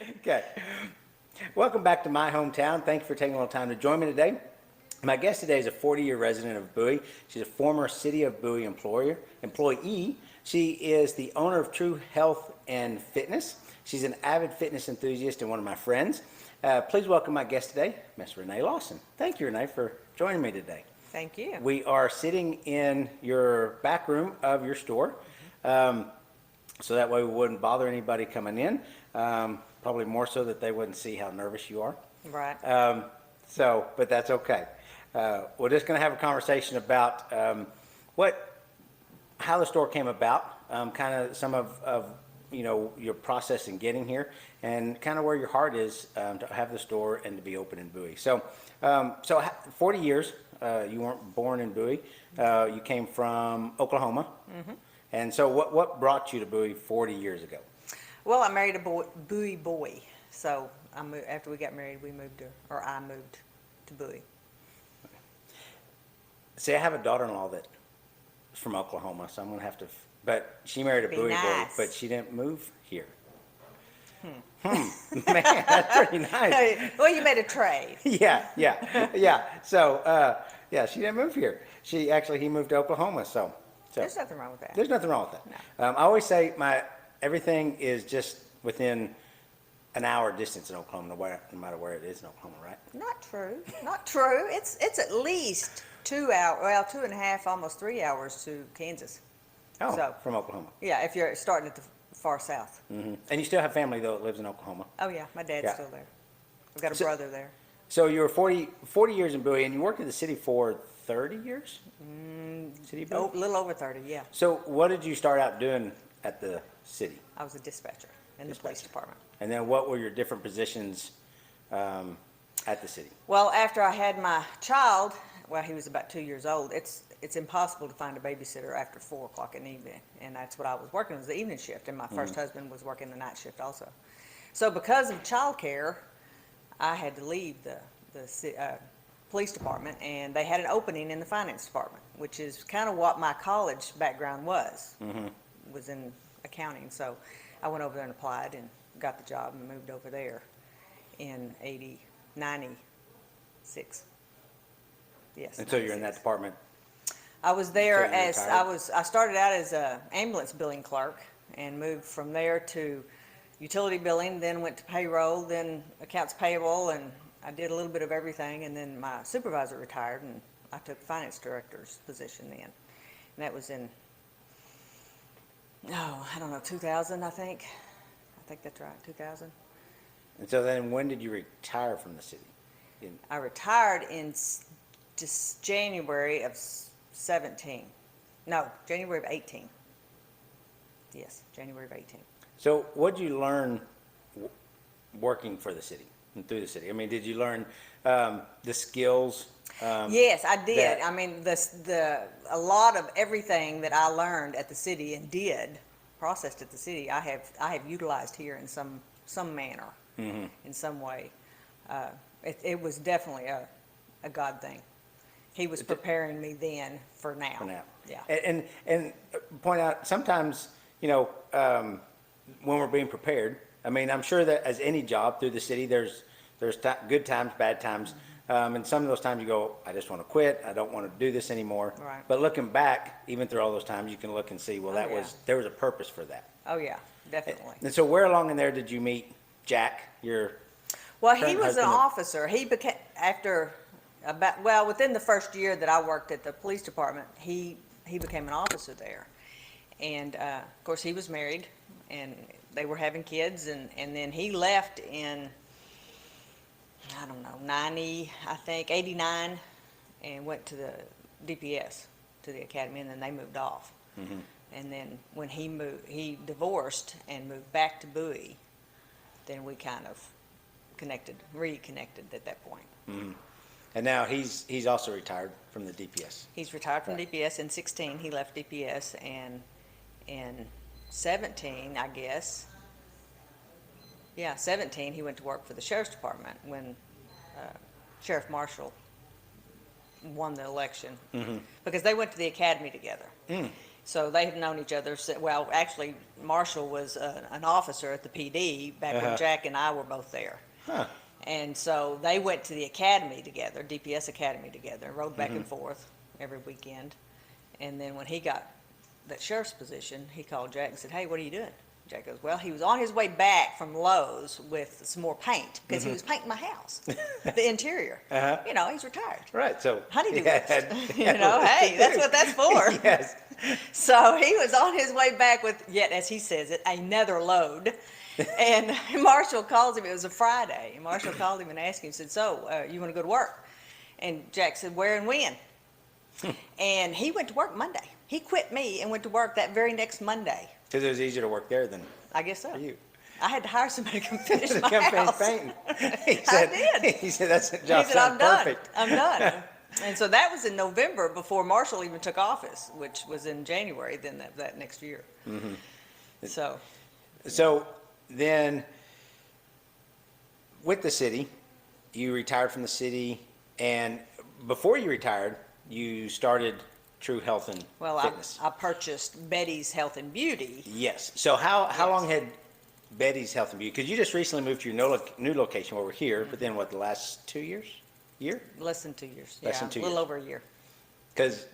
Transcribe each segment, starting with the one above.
Okay. Welcome back to my hometown. Thank you for taking a little time to join me today. My guest today is a 40-year resident of Bowie. She's a former City of Bowie employee. She is the owner of True Health and Fitness. She's an avid fitness enthusiast and one of my friends. Please welcome my guest today, Miss Renee Lawson. Thank you, Renee, for joining me today. Thank you. We are sitting in your back room of your store, so that way we wouldn't bother anybody coming in. Probably more so that they wouldn't see how nervous you are. Right. But that's okay. We're just going to have a conversation about how the store came about, kind of some of your process in getting here, and kind of where your heart is to have the store and to be open in Bowie. So 40 years. You weren't born in Bowie. You came from Oklahoma. Mm-hmm. And so what brought you to Bowie 40 years ago? Well, I married a Bowie boy. So after we got married, I moved to Bowie. See, I have a daughter-in-law that's from Oklahoma, so I'm going to have to, but she married a Bowie boy, but she didn't move here. Man, that's pretty nice. Well, you made a trade. Yeah. So, she didn't move here. He moved to Oklahoma, so. There's nothing wrong with that. There's nothing wrong with that. No. I always say everything is just within an hour distance in Oklahoma, no matter where it is in Oklahoma, right? Not true. Not true. It's at least 2 hours, well, 2.5, almost 3 hours to Kansas. Oh, so, from Oklahoma. Yeah, if you're starting at the far south. Mm-hmm. And you still have family, though, that lives in Oklahoma? Oh, yeah. My dad's still there. I've got a brother there. So you were 40 years in Bowie, and you worked in the city for 30 years? City of Bowie? A little over 30, yeah. So what did you start out doing at the city? I was a dispatcher in the police department. And then what were your different positions at the city? Well, after I had my child, well, he was about 2 years old, it's impossible to find a babysitter after 4 o'clock in the evening, and that's what I was working, was the evening shift, and my first husband was working the night shift also. So because of childcare, I had to leave the police department, and they had an opening in the finance department, which is kind of what my college background was in accounting. So I went over there and applied and got the job and moved over there in 96. Yes. And so you're in that department? I was there I started out as a ambulance billing clerk and moved from there to utility billing, then went to payroll, then accounts payable, and I did a little bit of everything, and then my supervisor retired, and I took finance director's position then. And that was in, 2000, I think. I think that's right, 2000. And so then when did you retire from the city? I retired in just January of 17. No, January of 18. Yes, January of 18. So what did you learn working for the city and through the city? I mean, did you learn the skills? Yes, I did. I mean, a lot of everything that I learned at the city and processed at the city, I have utilized here in some manner, in some way. It was definitely a God thing. He was preparing me then for now. Yeah. And point out, sometimes, when we're being prepared, I mean, I'm sure that as any job through the city, there's good times, bad times. And some of those times you go, I just want to quit. I don't want to do this anymore. Right. But looking back, even through all those times, you can look and see, well, there was a purpose for that. Oh, yeah, definitely. And so where along in there did you meet Jack, your Well, he was an officer. He became, within the first year that I worked at the police department, he became an officer there. And, of course, he was married, and they were having kids, and then he left in, 89, and went to the DPS, to the academy, and then they moved off. Mm-hmm. And then when he divorced and moved back to Bowie, then we kind of reconnected at that point. Mm-hmm. And now he's also retired from the DPS. He's retired from DPS in 16. He left DPS, and in 17, I guess. Yeah, 17, he went to work for the sheriff's department when Sheriff Marshall won the election, because they went to the academy together. So they had known each other. Well, actually, Marshall was an officer at the PD back when Jack and I were both there. Huh. And so they went to the academy together, DPS academy together, and rode back and forth every weekend. And then when he got that sheriff's position, he called Jack and said, "Hey, what are you doing?" Jack goes, "Well, he was on his way back from Lowe's with some more paint because he was painting my house, the interior. You know, he's retired. Right. So Honeydew yeah, list. You know, hey, that's what that's for." Yes. So he was on his way back with, yet as he says it, another load. And Marshall calls him, it was a Friday, and Marshall called him and asked him, said, "So, you want to go to work?" And Jack said, "Where and when?" And he went to work Monday. He quit me and went to work that very next Monday. Because it was easier to work there than I guess so. for you. I had to hire somebody to come finish To my come finish house. painting. He said, I did. He said, "That's the He job said, sounds "I'm done. perfect." I'm done." And so that was in November before Marshall even took office, which was in January then that next year. So, So then, with the city, you retired from the city, and before you retired, you started True Health and well, Fitness. I purchased Betty's Health and Beauty. Yes. So how Yes. long had Betty's Health and Beauty? Because you just recently moved to your new location where we're here, but then what, the last 2 years? Year? Less than 2 years. Less Yeah, than 2 a little years. over a year. Because,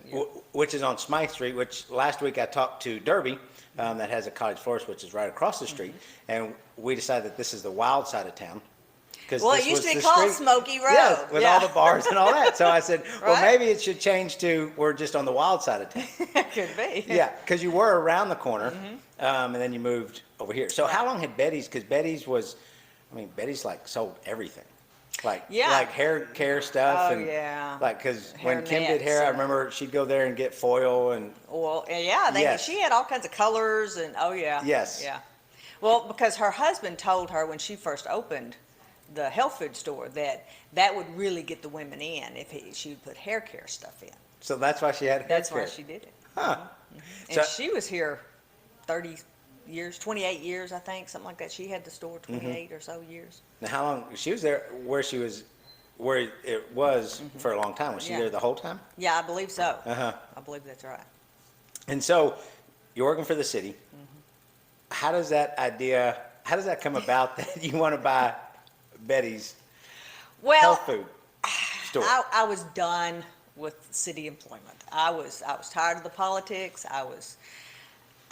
which is on Smythe Street, which last week I talked to Derby, that has a cottage florist, which is right across the street, and we decided that this is the wild side of town. 'Cause Well, this it used was to be the called street- Smoky Road. Yes, with all the bars and all that. So I said, well, Right. maybe it should change to, we're just on the wild side of town. Could be. Yeah, because you were around the corner, and then you moved over here. So how long had Betty's, because Betty's was, I mean, Betty's like sold everything. Like, Yeah. like hair care stuff. Oh, and yeah. Like, because when Hair Kim did nets hair, I and- remember she'd go there and get foil and, Well, yeah, Yes. she had all kinds of colors and, oh, yeah. Yes. Yeah. Well, because her husband told her when she first opened the health food store that would really get the women in if she would put hair care stuff in. so that's why she had hair That's care. why she did it. Huh. And So- she was here 30 years, 28 years, I think, something like that. She had the store 28 or so years. Now, how long, she was there where it was for a long time. Was she Yeah. there the whole time? Yeah, I believe so. Uh-huh. I believe that's right. And so you're working for the city. How does that come about that you want to buy Betty's Well, health food store? I was done with city employment. I was tired of the politics.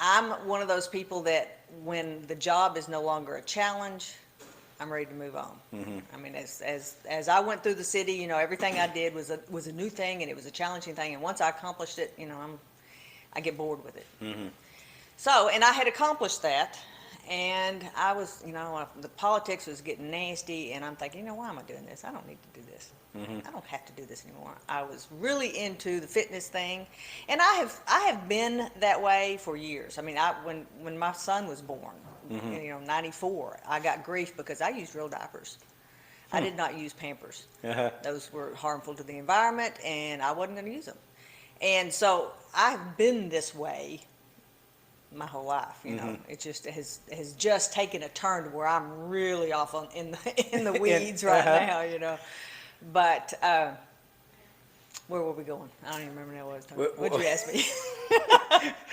I'm one of those people that when the job is no longer a challenge, I'm ready to move on. I mean, as I went through the city, you know, everything I did was a new thing and it was a challenging thing. And once I accomplished it, you know, I get bored with it. So, and I had accomplished that. And I was, you know, the politics was getting nasty, and I'm thinking, you know, why am I doing this? I don't need to do this. I don't have to do this anymore. I was really into the fitness thing, and I have been that way for years. I mean, when my son was born, you know, 94, I got grief because I used real diapers. I did not use Pampers. Those were harmful to the environment, and I wasn't going to use them. And so I've been this way my whole life, you know. It just has just taken a turn to where I'm really off in the weeds right now, you know. But where were we going? I don't even remember now what I was talking about. What'd you ask me?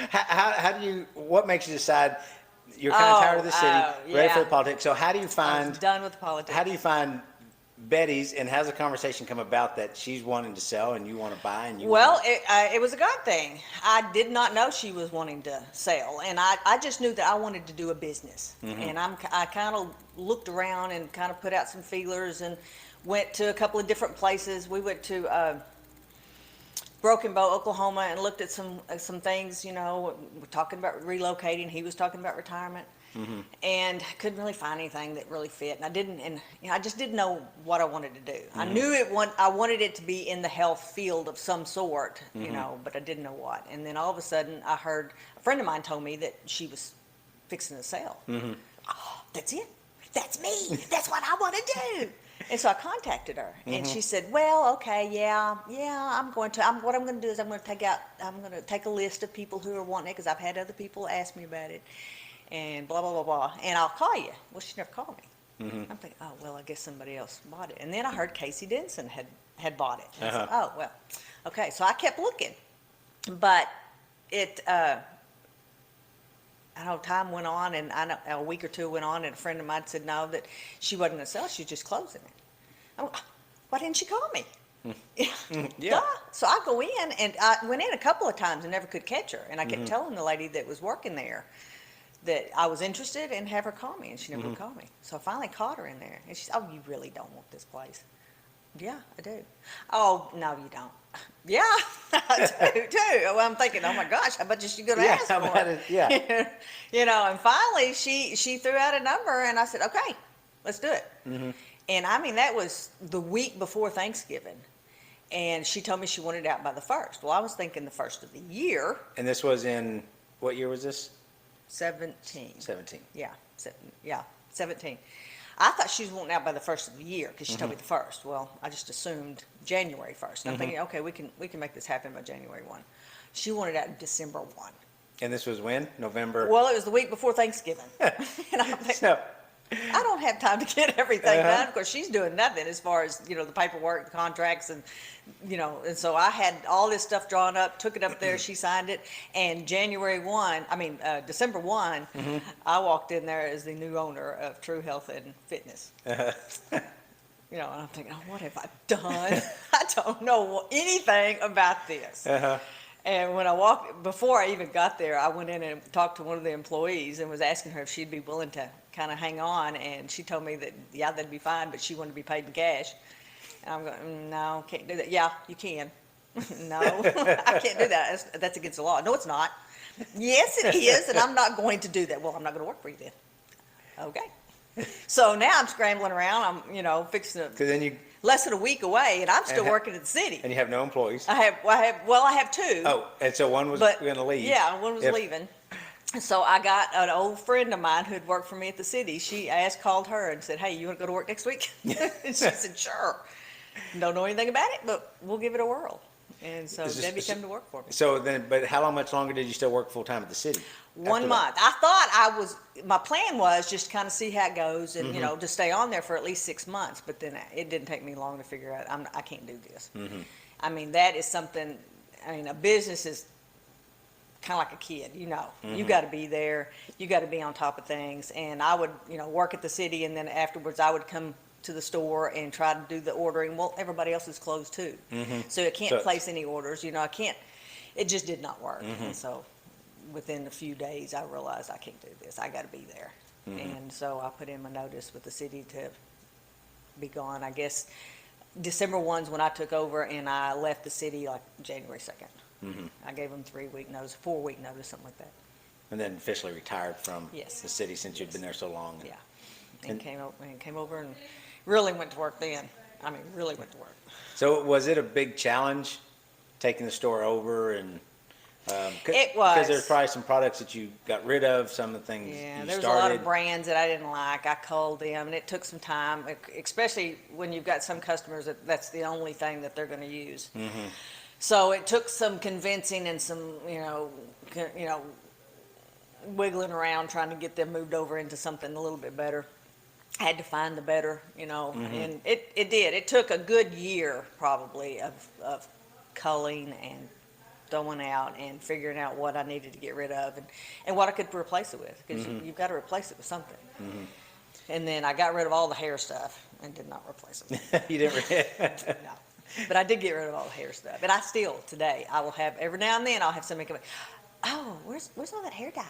How do you, what makes you decide you're kind of tired of the city, ready for yeah. the politics? So how do you I find, was done with the politics. how do you find Betty's, and how's the conversation come about that she's wanting to sell and you want to buy and you Well, it was a God thing. I did not know she was wanting to sell, and I just knew that I wanted to do a business. And I kind of looked around and kind of put out some feelers and went to a couple of different places. We went to Broken Bow, Oklahoma, and looked at some things. You know, we're talking about relocating. He was talking about retirement. And couldn't really find anything that really fit, and I just didn't know what I wanted to do. I knew I wanted it to be in the health field of some sort, you know, but I didn't know what. And then all of a sudden, I heard a friend of mine told me that she was fixing to sell. Oh, that's it. That's me. That's what I want to do. And so I contacted her, and she said, "Well, okay, yeah, what I'm going to do is I'm going to take a list of people who are wanting it because I've had other people ask me about it." And blah, blah, blah, blah, and I'll call you. Well, she never called me. I'm thinking, oh, well, I guess somebody else bought it. And then I heard Casey Denson had bought it. And I said, oh, well, okay. So I kept looking. But I know time went on, and I know a week or two went on, and a friend of mine said no, that she wasn't going to sell, she was just closing it. Oh, why didn't she call me? Yeah. Duh. So I go in, and I went in a couple of times and never could catch her, and I kept telling the lady that was working there that I was interested and have her call me, and she never would call me. So I finally caught her in there, and she said, "Oh, you really don't want this place?" Yeah, I do. Oh, no, you don't. Yeah, I do too. Well, I'm thinking, oh my gosh, how much is she going to Yeah, ask how for? about it? Yeah. You know, and finally she threw out a number, and I said, okay, let's do it. And I mean, that was the week before Thanksgiving. And she told me she wanted it out by the 1st. Well, I was thinking the 1st of the year. And this was in, what year was this? 17. 17. Yeah, 17. I thought she was wanting out by the 1st of the year, because she told me the 1st. Well, I just assumed January 1st. I'm thinking, okay, we can make this happen by January 1. She wanted out December 1. And this was when? November? Well, it was the week before Thanksgiving. And I'm thinking, So, I don't have time to get everything done. Of course, she's doing nothing as far as, the paperwork, the contracts, and, and so I had all this stuff drawn up, took it up there, she signed it, and December 1, I walked in there as the new owner of True Health and Fitness. And I'm thinking, oh, what have I done? I don't know anything about this. And when before I even got there, I went in and talked to one of the employees and was asking her if she'd be willing to kind of hang on. And she told me that, yeah, that'd be fine, but she wanted to be paid in cash. And I'm going, no, can't do that. Yeah, you can. No, I can't do that. That's against the law. No, it's not. Yes, it is, and I'm not going to do that. Well, I'm not going to work for you then. Okay. So now I'm scrambling around. I'm, fixing to. because then you, Less than a week away, and I'm still working at the city. and you have no employees. I have two. Oh, and so one was But going to leave. yeah, one was If- leaving. So I got an old friend of mine who'd worked for me at the city. She called her and said, "Hey, you want to go to work next week?" And she said, "Sure." Don't know anything about it, but we'll give it a whirl. And so Is this- Debbie came to work for me. So then, but how much longer did you still work full-time at the city? 1 after month. I thought my plan was just kind of see how it goes and, to stay on there for at least 6 months. But then it didn't take me long to figure out I can't do this. I mean, that is something, a business is kind of like a kid, You got to be there. You got to be on top of things. And I would, work at the city, and then afterwards I would come to the store and try to do the ordering. Well, everybody else is closed too. So I can't So- place any orders. I can't. It just did not work. And so within a few days, I realized I can't do this. I got to be there. And so I put in my notice with the city to be gone. I guess December 1's when I took over, and I left the city like January 2nd. I gave them 3-week notice, 4-week notice, something like that. And then officially retired from Yes. the city since you'd been there so long. Yeah. And And- came over and really went to work then. Really went to work. So was it a big challenge taking the store over and? It Because was. there's probably some products that you got rid of, some of the things Yeah, you there was a lot started. of brands that I didn't like. I culled them, and it took some time, especially when you've got some customers that's the only thing that they're going to use. So it took some convincing and some, wiggling around trying to get them moved over into something a little bit better. I had to find the better, and it did. It took a good year probably of culling and throwing out and figuring out what I needed to get rid of and what I could replace it with, because you've got to replace it with something. And then I got rid of all the hair stuff and did not replace it. You didn't. No. But I did get rid of all the hair stuff. And I still, today, I will have, every now and then, I'll have somebody come in, "Oh, where's all that hair dye?"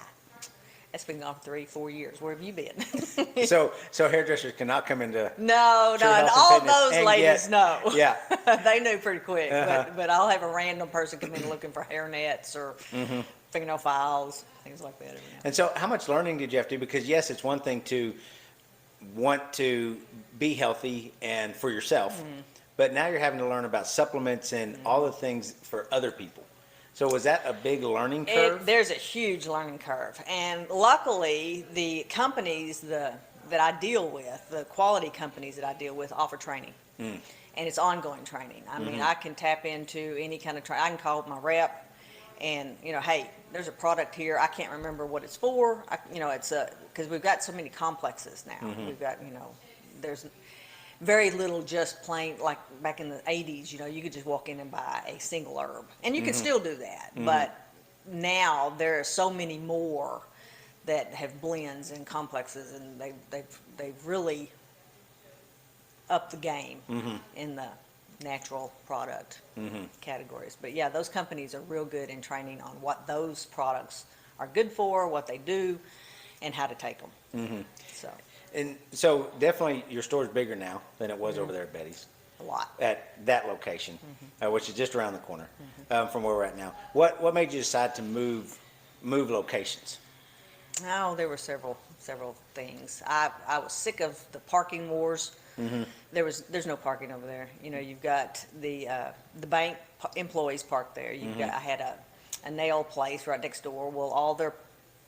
It's been gone for 3-4 years. Where have you been? So hairdressers cannot come into. No, True and Health and all Fitness those and ladies get- know. Yeah. They knew pretty quick. Uh-huh. But I'll have a random person come in looking for hair nets or fingernail files, things like that every now and And so how much learning did you have to do? Because yes, it's one thing to want to be healthy and for yourself, but now you're having to learn about supplements and all the things for other people. So was that a big learning curve? There's a huge learning curve. And luckily, the companies that I deal with, the quality companies that I deal with, offer training. And it's ongoing training. I mean, I can tap into any kind of training. I can call my rep and, hey, there's a product here. I can't remember what it's for. It's because we've got so many complexes now. We've got, there's very little just plain, like back in the 80s, you could just walk in and buy a single herb. And you can still do that, but now there are so many more that have blends and complexes, and they've really upped the game in the natural product categories. But yeah, those companies are real good in training on what those products are good for, what they do, and how to take them. So And so definitely your store's bigger now than it was over there at Betty's, a lot. at that location, which is just around the corner from where we're at now. What made you decide to move locations? Oh, there were several things. I was sick of the parking wars. There's no parking over there. You know, you've got the bank employees parked there. I had a nail place right next door. Well, all their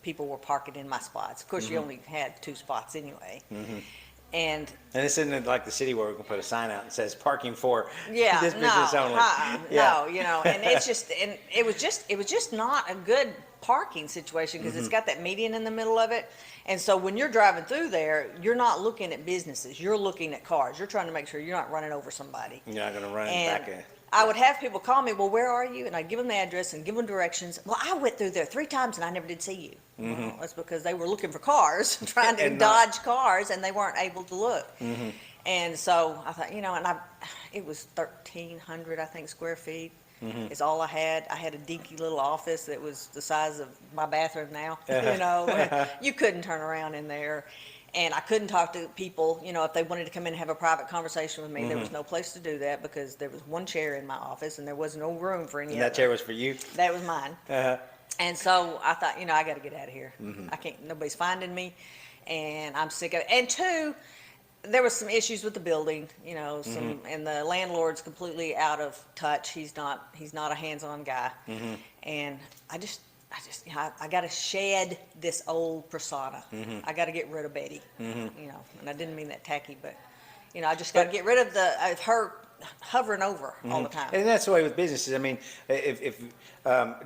people were parking in my spots. Of course, you only had 2 spots anyway. And this isn't like the city where we can put a sign out that says parking for yeah, this no, business only. no, you know, and it was just not a good parking situation because it's got that median in the middle of it. And so when you're driving through there, you're not looking at businesses, you're looking at cars. You're trying to make sure you're not running over somebody. You're not going to run And back. I would have people call me, well, where are you? And I'd give them the address and give them directions. Well, I went through there 3 times and I never did see you. Well, that's because they were looking for cars, trying to And dodge cars, and they weren't able to look. And so I thought, you know, it was 1,300, I think, square feet is all I had. I had a dinky little office that was the size of my bathroom now, you know. You couldn't turn around in there. And I couldn't talk to people, you know, if they wanted to come in and have a private conversation with me. There was no place to do that because there was 1 chair in my office and there was no room for any And other. that chair was for you? That was mine. And so I thought, you know, I got to get out of here. I can't, nobody's finding me, and I'm sick of it. And 2, there was some issues with the building, you know, and the landlord's completely out of touch. He's not a hands-on guy. And I got to shed this old persona. I got to get rid of Betty, you know, and I didn't mean that tacky, but, you know, I just got to get rid of her hovering over all the time. And that's the way with businesses. I mean, if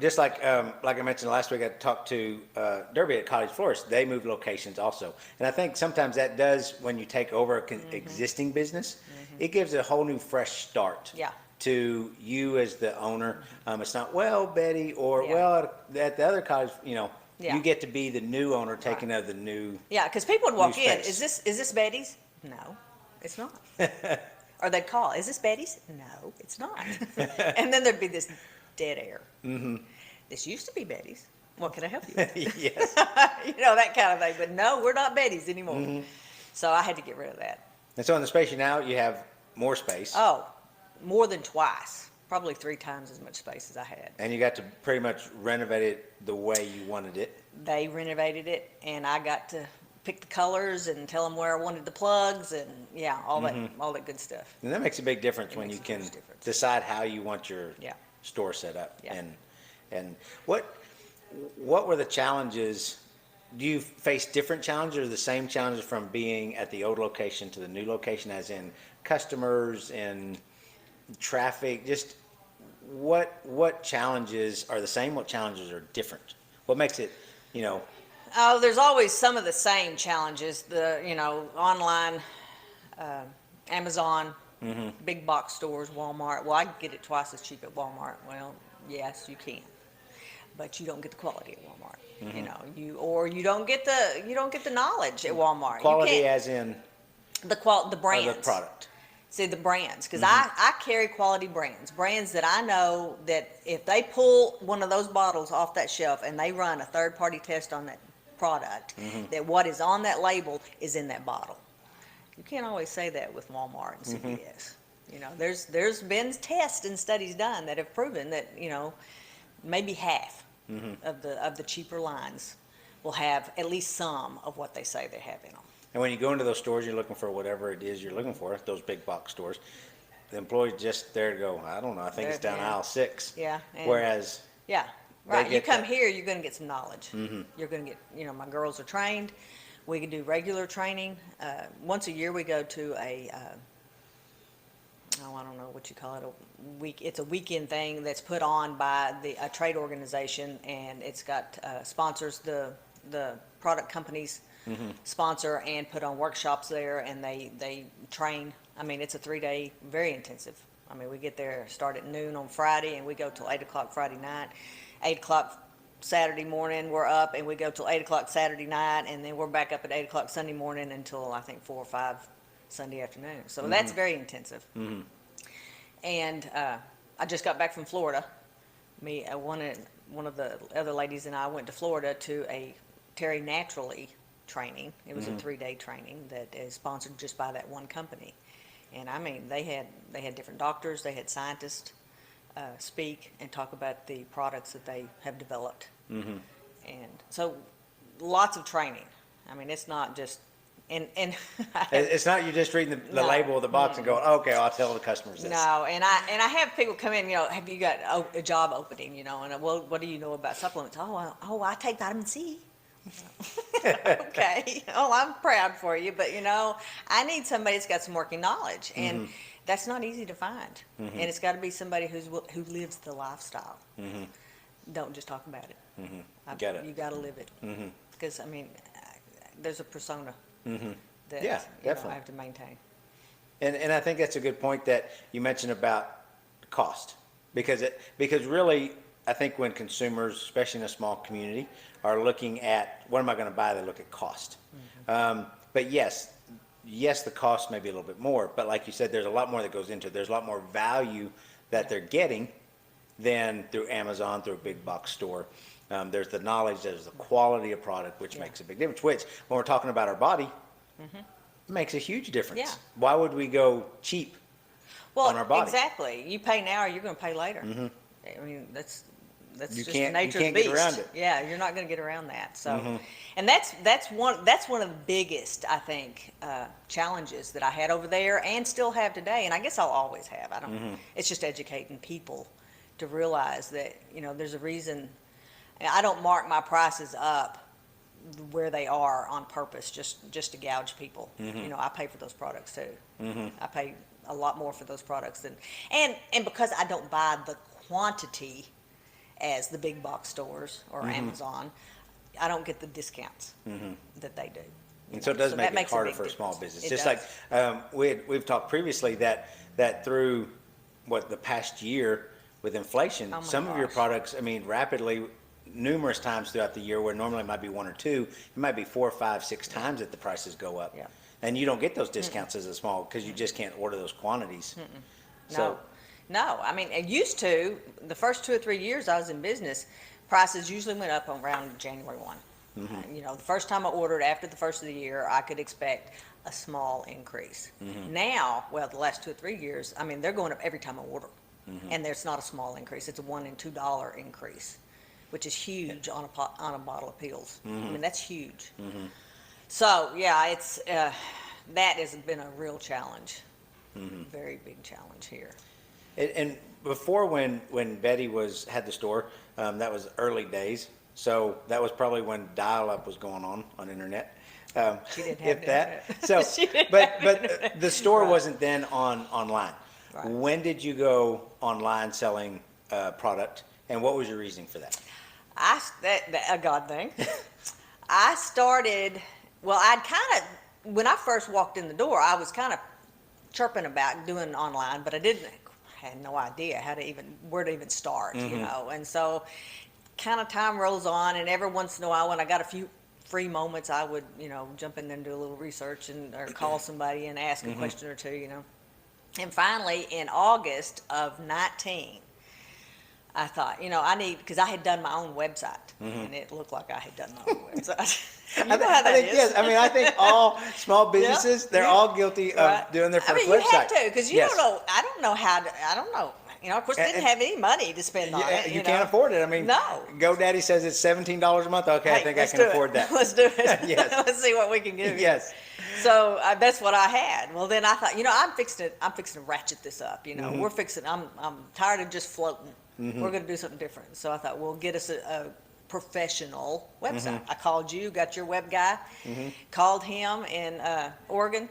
just like I mentioned last week, I talked to Derby at College Florist. They moved locations also, and I think sometimes that does when you take over an existing business, it gives a whole new fresh start. Yeah. To you as the owner, it's not well Betty or Yeah. well at the other college. You know, Yeah. you get to be the new owner taking over the new. Yeah, because people would walk New in, space. is this Betty's? No, it's not. Or they'd call, is this Betty's? No, it's not. And then there'd be this dead air. This used to be Betty's. What can I help you with? Yes. You know, that kind of thing. But no, we're not Betty's anymore. So I had to get rid of that. And so in the space you now, you have more space. Oh, more than twice. Probably 3 times as much space as I had. And you got to pretty much renovate it the way you wanted it. They renovated it, and I got to pick the colors and tell them where I wanted the plugs and, yeah, all that good stuff. And that makes a big difference It when makes you a can huge difference. decide how you want your Yeah. store set up. Yeah. And what were the challenges? Do you face different challenges or the same challenges from being at the old location to the new location, as in customers and traffic? Just what challenges are the same? What challenges are different? What makes it, you know? Oh, there's always some of the same challenges. You know, online, Amazon, big box stores, Walmart. Well, I can get it twice as cheap at Walmart. Well, yes, you can, but you don't get the quality at Walmart. You know, you don't get the knowledge at Walmart. Quality you can't, as in the brands. or the product. See, the brands, because I carry quality brands that I know that if they pull one of those bottles off that shelf and they run a third-party test on that product, that what is on that label is in that bottle. You can't always say that with Walmart and CVS. You know, there's been tests and studies done that have proven that, you know, maybe half of the cheaper lines will have at least some of what they say they have in them. And when you go into those stores, you're looking for whatever it is you're looking for, those big box stores. The employee's just there to go, I don't know, I think it's down Yeah. aisle 6. Yeah, and- Whereas, Yeah, They right. You get come that. here, you're going to get some knowledge. You're going to get, you know, my girls are trained. We can do regular training. Once a year, we go to I don't know what you call it, it's a weekend thing that's put on by a trade organization, and it's got sponsors, the product companies sponsor and put on workshops there, and they train. I mean, it's a 3-day, very intensive. I mean, we get there, start at noon on Friday, and we go till 8 o'clock Friday night. 8 o'clock Saturday morning, we're up, and we go till 8 o'clock Saturday night, and then we're back up at 8 o'clock Sunday morning until I think 4 or 5 Sunday afternoon. So that's very intensive. And I just got back from Florida. One of the other ladies and I went to Florida to a Terry Naturally training. It was a 3-day training that is sponsored just by that one company. And I mean, they had different doctors, they had scientists speak and talk about the products that they have developed. And so lots of training. I mean, it's not just, and It's not you just reading the No. label of the box and going, okay, I'll tell the customers this. no, and I have people come in, have you got a job opening, and well, what do you know about supplements? Oh, I take vitamin C. Okay. Oh, I'm proud for you, but I need somebody that's got some working knowledge, and that's not easy to find. And it's got to be somebody who lives the lifestyle. Don't just talk about it. Get it. You got to live it, because I mean, there's a persona that Yeah, definitely. I have to maintain. And I think that's a good point that you mentioned about cost, because really, I think when consumers, especially in a small community, are looking at what am I going to buy, they look at cost. But yes, the cost may be a little bit more, but like you said, there's a lot more that goes into it. There's a lot more value that they're getting than through Amazon, through a big box store. There's the knowledge, there's the quality of product, which makes a big difference, which when we're talking about our body, makes a huge difference. Yeah. Why would we go cheap on our body? Exactly. You pay now, or you're going to pay later. I mean, that's You just can't- the nature you of the can't beast. get around it. Yeah, you're not going to get around that. So, and that's one of the biggest, I think, challenges that I had over there and still have today, and I guess I'll always have. I don't. It's just educating people to realize that there's a reason. I don't mark my prices up where they are on purpose, just to gouge people. I pay for those products too. I pay a lot more for those products than, and because I don't buy the quantity as the big box stores or Amazon, I don't get the discounts that they do. And so it does make that it makes a harder big for a small difference. business. It Just does. like we've talked previously that through the past year with inflation, Oh my some of your gosh. products, I mean, rapidly, numerous times throughout the year, where normally it might be 1 or 2, it might be 4, 5, 6 times that the prices go up. Yeah. And you don't get those discounts as a small, because you just can't order those quantities. So, No. I mean, it used to, the first 2 or 3 years I was in business, prices usually went up around January 1. The first time I ordered after the first of the year, I could expect a small increase. Now, the last 2 or 3 years, I mean, they're going up every time I order. And there's not a small increase. It's a $1 and $2 increase, which is huge on a bottle of pills. I mean, that's huge. So, yeah, it's that has been a real challenge. Very big challenge here. and before when Betty had the store, that was early days. So that was probably when dial-up was going on internet. She didn't have if that. internet. So, She didn't but have internet. the store Right. wasn't then online. Right. When did you go online selling product, and what was your reasoning for that? That a God thing. I started, when I first walked in the door, I was kind of chirping about doing online, but I had no idea where to even start, and so kind of time rolls on, and every once in a while when I got a few free moments, I would, jump in there and do a little research or call somebody and ask a question or two, And finally, in August of 19, I thought, because I had done my own website, and it looked like I had done my own website. You know how that think, is. yes. I mean, I think all small businesses, they're all guilty of doing their first website. You have to, because you Yes. don't know. I don't know how to. I don't know. Of course, didn't And- have any money to spend on it. You can't afford it. I mean, No. GoDaddy says it's $17 a month. Okay, I Hey, think I let's can do it. afford that. Let's do it. Yes. Let's see what we can do. Yes. So that's what I had. Well, then I thought, I'm fixing to ratchet this up. We're fixing. I'm tired of just floating. We're going to do something different. So I thought, we'll get us a professional website. I called you, got your web guy, called him in Oregon,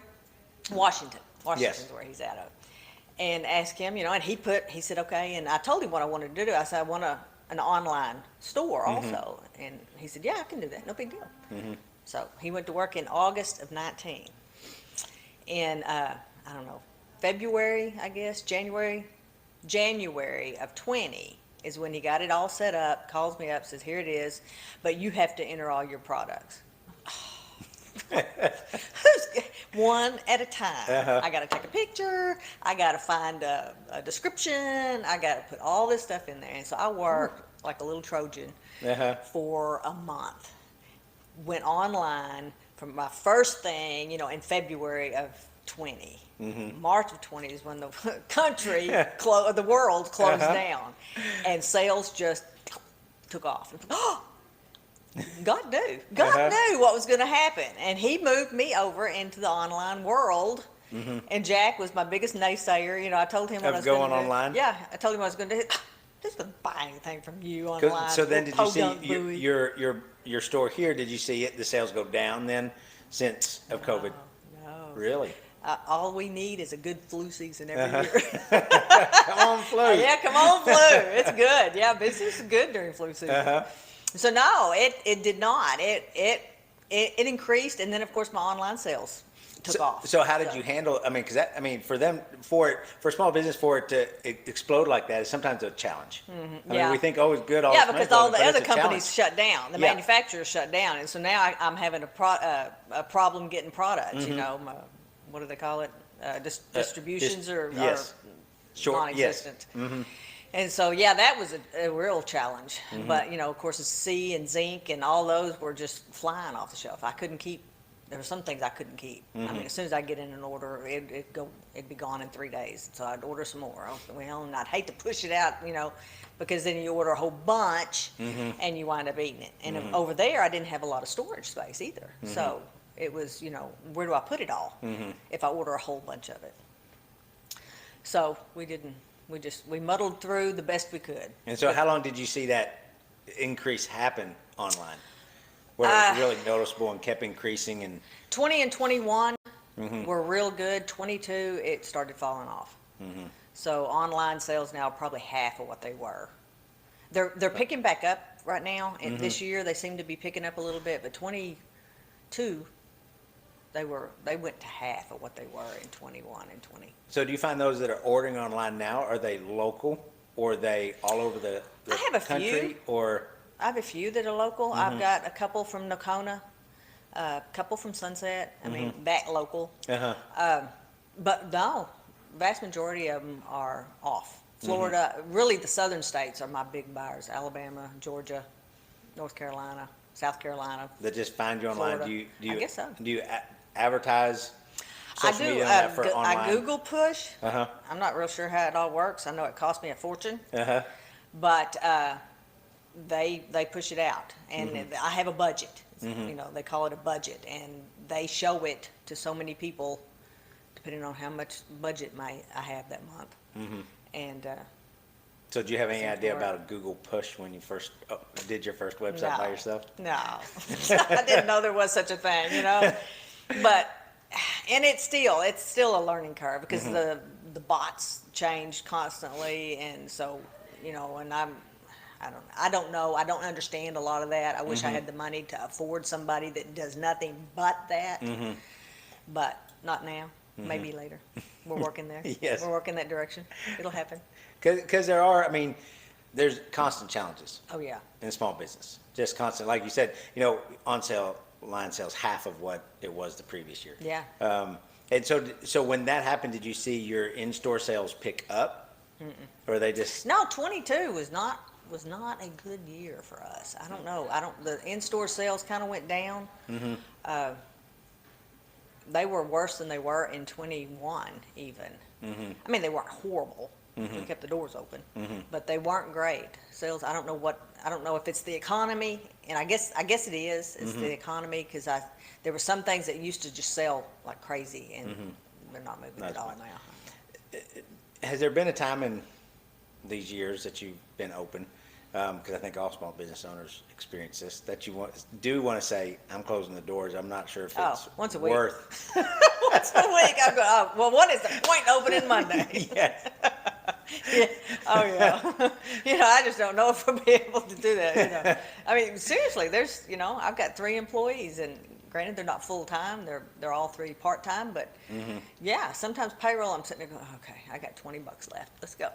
Washington. Washington's where he's at. And asked him, and he said, okay. And I told him what I wanted to do. I said, I want an online store also. And he said, yeah, I can do that. No big deal. So he went to work in August of 19. In, I don't know, February, I guess, January of 20, is when he got it all set up, calls me up, says, here it is, but you have to enter all your products. One at a time. I got to take a picture. I got to find a description. I got to put all this stuff in there. And so I worked like a little Trojan for a month. Went online from my first thing, in February of 20. March of 20 is when the country, the world closed down, and sales just took off. God knew. God knew what was going to happen. And he moved me over into the online world. And Jack was my biggest naysayer. I told him what I was going to do. Going online? Yeah, I told him what I was going to do. Just going to buy anything from you online. So then did you see Bowie. your store here, did you see the sales go down then since of COVID? No. Really? All we need is a good flu season every year. Come on, flu. Yeah, come on, flu. It's good. Yeah, business is good during flu season. So no, it did not. It increased, and then of course my online sales took off. So how did you handle? For small business for it to explode like that is sometimes a challenge. I mean, we think it's good. Yeah, because all the other companies shut down, the manufacturers shut down, and so now I'm having a problem getting products. What do they call it? Distributions or non-existent. And so, that was a real challenge. But, of course, it's C and zinc and all those were just flying off the shelf. I couldn't keep, there were some things I couldn't keep. I mean, as soon as I get in an order, it'd be gone in 3 days. So I'd order some more. And I'd hate to push it out, because then you order a whole bunch and you wind up eating it. And over there, I didn't have a lot of storage space either. So it was, where do I put it all if I order a whole bunch of it? So we muddled through the best we could. And so how long did you see that increase happen online? Where it was really noticeable and kept increasing? And 20 and 21 were real good. 22, it started falling off. So online sales now are probably half of what they were. They're picking back up right now. And this year they seem to be picking up a little bit, but 22, they went to half of what they were in 21 and 20. So do you find those that are ordering online now, are they local or are they all over the I have a country? few. Or I have a few that are local. I've got a couple from Nocona, a couple from Sunset. I mean, that local. But no, vast majority of them are off. Florida, really the southern states are my big buyers. Alabama, Georgia, North Carolina, South Carolina. That just find you online? Florida. I guess so. Do you advertise I social do. media on that for online? I Google push. I'm not real sure how it all works. I know it cost me a fortune. But they push it out, and I have a budget. They call it a budget, and they show it to so many people, depending on how much budget I have that month. And so do you have any idea about a Google push when you first did your first website by yourself? No, I didn't know there was such a thing, But and it's still a learning curve because the bots change constantly, and so and I don't know. I don't understand a lot of that. I wish I had the money to afford somebody that does nothing but that, but not now. Maybe later. We're working there. Yes. We're working that direction. It'll happen. Because there's constant challenges. Oh, yeah. In small business. Just constant. Like you said, on sale, line sales, half of what it was the previous year. Yeah. And so when that happened, did you see your in-store sales pick up? Or they just... No, 22 was not a good year for us. I don't know. The in-store sales kind of went down. They were worse than they were in 21 even. I mean, they weren't horrible. We kept the doors open, but they weren't great. Sales, I don't know if it's the economy, and I guess it is. It's the economy, because there were some things that used to just sell like crazy, and they're not moving at all now. Has there been a time in these years that you've been open, because I think all small business owners experience this, that you want to say, I'm closing the doors, I'm not sure if it's once a week. worth... Once a week, I go, well, what is the point opening Monday? Yes. Yeah. Oh, yeah. I just don't know if I'll be able to do that. I mean, seriously, there's, I've got 3 employees, and Granted, they're not full-time, they're all three part-time, but yeah, sometimes payroll, I'm sitting there going, okay, I got $20 left, let's go.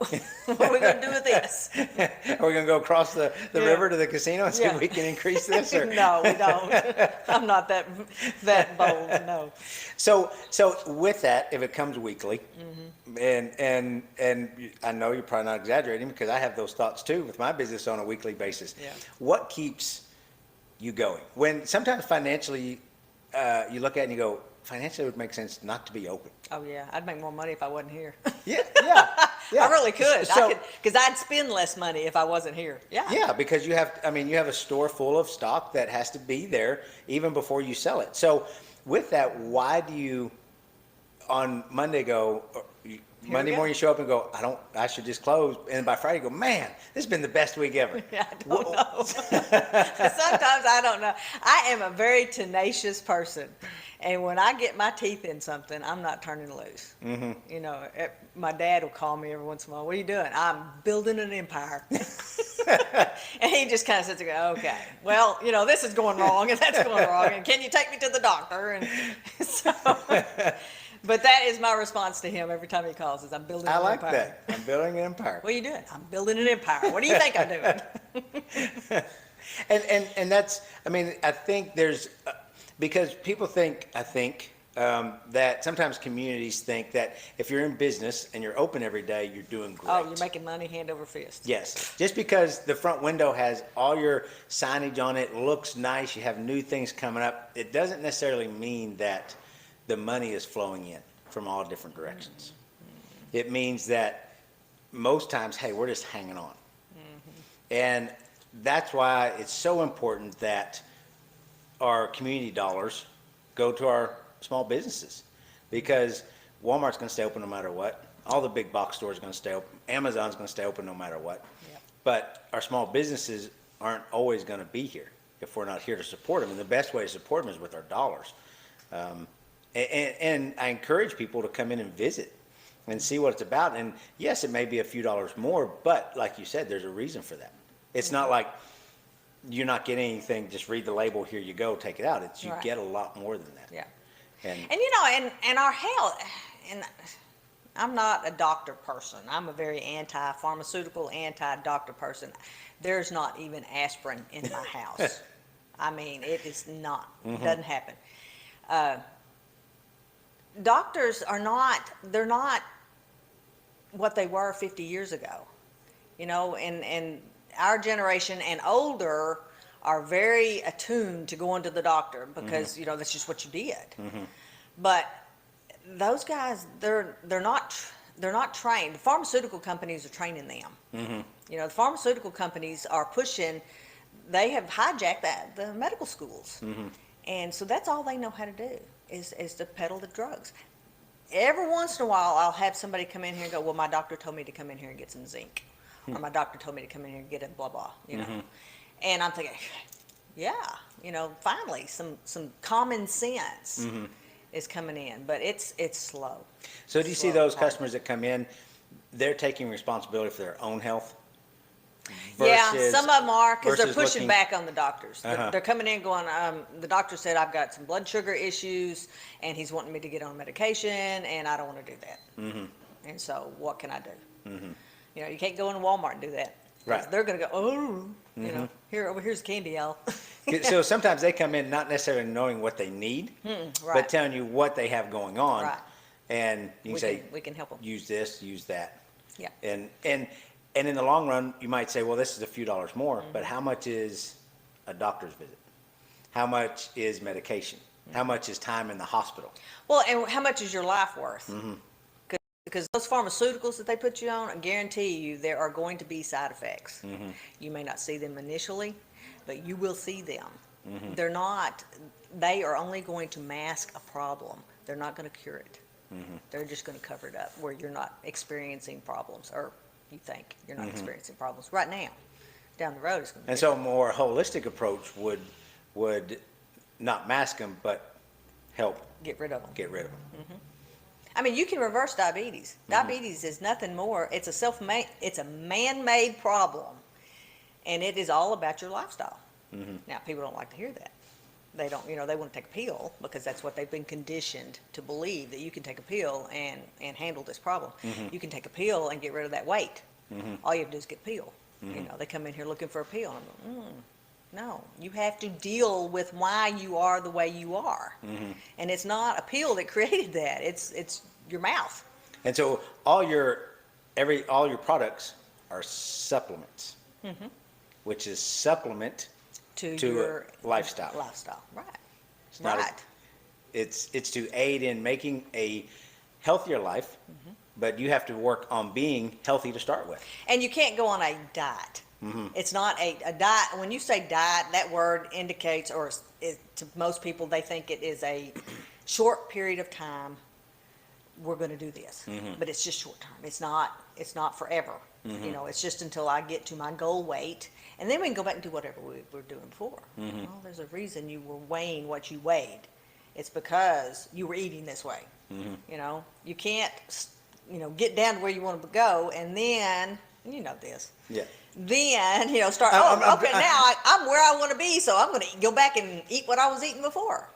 What are we gonna do with this? Are we gonna go across the Yeah. river to the casino and see Yeah. if we can increase this? Or? No, we don't. I'm not that bold, no. So with that, if it comes weekly, and I know you're probably not exaggerating because I have those thoughts too with my business on a weekly basis. Yeah. What keeps you going? When sometimes financially, you look at it and you go, financially it would make sense not to be open. Oh, yeah, I'd make more money if I wasn't here. Yeah. I really could. So, Because I'd spend less money if I wasn't here. Yeah. yeah, because you have a store full of stock that has to be there even before you sell it. So with that, why do you on Monday Monday go. morning you show up and go, I should just close, and by Friday you go, man, this has been the best week ever. Yeah, I don't know. Sometimes I don't know. I am a very tenacious person. And when I get my teeth in something, I'm not turning loose. Mm-hmm. You know, my dad will call me every once in a while. What are you doing? I'm building an empire. And he just kind of sits there and goes, okay, well, you know, this is going wrong and that's going wrong. And can you take me to the doctor? And so, but that is my response to him every time he calls is I'm building an empire. I like that. I'm building an empire. What are you doing? I'm building an empire. What do you think I'm doing? And that's, I think there's, because people think, that sometimes communities think that if you're in business and you're open every day, you're doing great. Oh, you're making money hand over fist. Yes. Just because the front window has all your signage on it, looks nice, you have new things coming up, it doesn't necessarily mean that the money is flowing in from all different directions. Mm-hmm. It means that most times, hey, we're just hanging on. Mm-hmm. And that's why it's so important that our community dollars go to our small businesses, because Walmart's going to stay open no matter what. All the big box stores are going to stay open. Amazon's going to stay open no matter what. Yep. But our small businesses aren't always going to be here if we're not here to support them. And the best way to support them is with our dollars. And I encourage people to come in and visit and see what it's about. And yes, it may be a few dollars more, but like you said, there's a reason for that. It's not like you're not getting anything, just read the label, here you go, take it out. It's you get a lot more than that. Yeah. And you know, and our health, and I'm not a doctor person. I'm a very anti-pharmaceutical, anti-doctor person. There's not even aspirin in my house. I mean, it is not. It doesn't happen. Doctors they're not what they were 50 years ago. You know, and our generation and older are very attuned to going to the doctor because, you know, that's just what you did. But those guys, they're not trained. The pharmaceutical companies are training them. You know, the pharmaceutical companies are pushing, they have hijacked the medical schools. And so that's all they know how to do is to peddle the drugs. Every once in a while, I'll have somebody come in here and go, well, my doctor told me to come in here and get some zinc. Or my doctor told me to come in here and get a blah, blah, you know. And I'm thinking, yeah, you know, finally, some common sense is coming in, but it's slow. so do you see those customers that come in, they're taking responsibility for their own health? Yeah, versus- some of them are, because they're versus pushing looking- back on the doctors. They're coming in going, the doctor said I've got some blood sugar issues, and he's wanting me to get on medication, and I don't want to do that. And so what can I do? You know, you can't go into Walmart and do that. 'Cause Right. they're going to go, oh, you know, here's candy, y'all. So sometimes they come in not necessarily knowing what they need, but Right. telling you what they have going on. Right. And you can say, we can help them. use this, use that. Yeah. And in the long run, you might say, well, this is a few dollars more, but how much is a doctor's visit? How much is medication? How much is time in the hospital? Well, and how much is your life worth? Because those pharmaceuticals that they put you on, I guarantee you there are going to be side effects. You may not see them initially, but you will see them. They are only going to mask a problem. They're not going to cure it. They're just going to cover it up where you're not experiencing problems, or you think you're not experiencing problems right now. Down the road, it's going to be. And so a more holistic approach would not mask them, but help Get rid of them. get rid of them. I mean, you can reverse diabetes. Diabetes is nothing more. It's a man-made problem, and it is all about your lifestyle. Now, people don't like to hear that, They don't, they want to take a pill because that's what they've been conditioned to believe, that you can take a pill and handle this problem. You can take a pill and get rid of that weight. All you have to do is get a pill. They come in here looking for a pill. And I'm like, no, you have to deal with why you are the way you are. And it's not a pill that created that. It's your mouth. And so all your products are supplements, which is supplement To to your lifestyle. Lifestyle, right. It's not Right. it's to aid in making a healthier life, but you have to work on being healthy to start with. And you can't go on a diet. It's not a diet. When you say diet, that word indicates, or to most people, they think it is a short period of time. We're going to do this, but it's just short term. It's not forever. It's just until I get to my goal weight, and then we can go back and do whatever we were doing before. Well, there's a reason you were weighing what you weighed. It's because you were eating this way. You can't, get down to where you want to go, and then this. Yeah. Then start. Okay, now I'm where I want to be, so I'm going to go back and eat what I was eating before.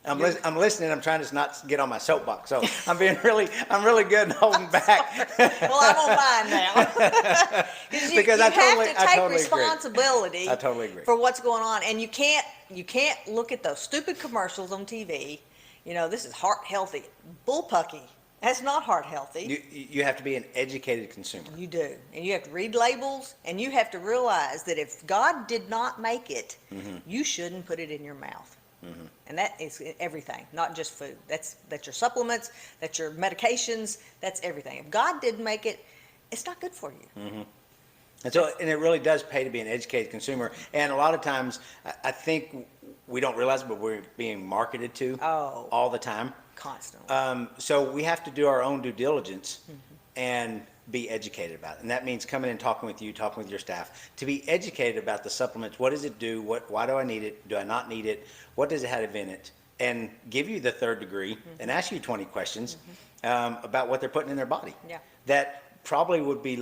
I'm listening. I'm trying to not get on my soapbox, so I'm really good at holding back. Well, I'm on mine now. Because you I have totally to take agree. responsibility. I totally agree. For what's going on, and you can't look at those stupid commercials on TV. This is heart healthy. Bullpucky. That's not heart healthy. You have to be an educated consumer. You do. And you have to read labels, and you have to realize that if God did not make it, you shouldn't put it in your mouth. And that is everything, not just food. That's your supplements, that's your medications, that's everything. If God didn't make it, it's not good for you. And so, and it really does pay to be an educated consumer. And a lot of times, I think we don't realize it, but we're being marketed to all the time. Constantly. So we have to do our own due diligence and be educated about it. And that means coming and talking with you, talking with your staff, to be educated about the supplements. What does it do? Why do I need it? Do I not need it? What does it have in it? And give you the third degree and ask you 20 questions about what they're putting in their body. Yeah. That probably would be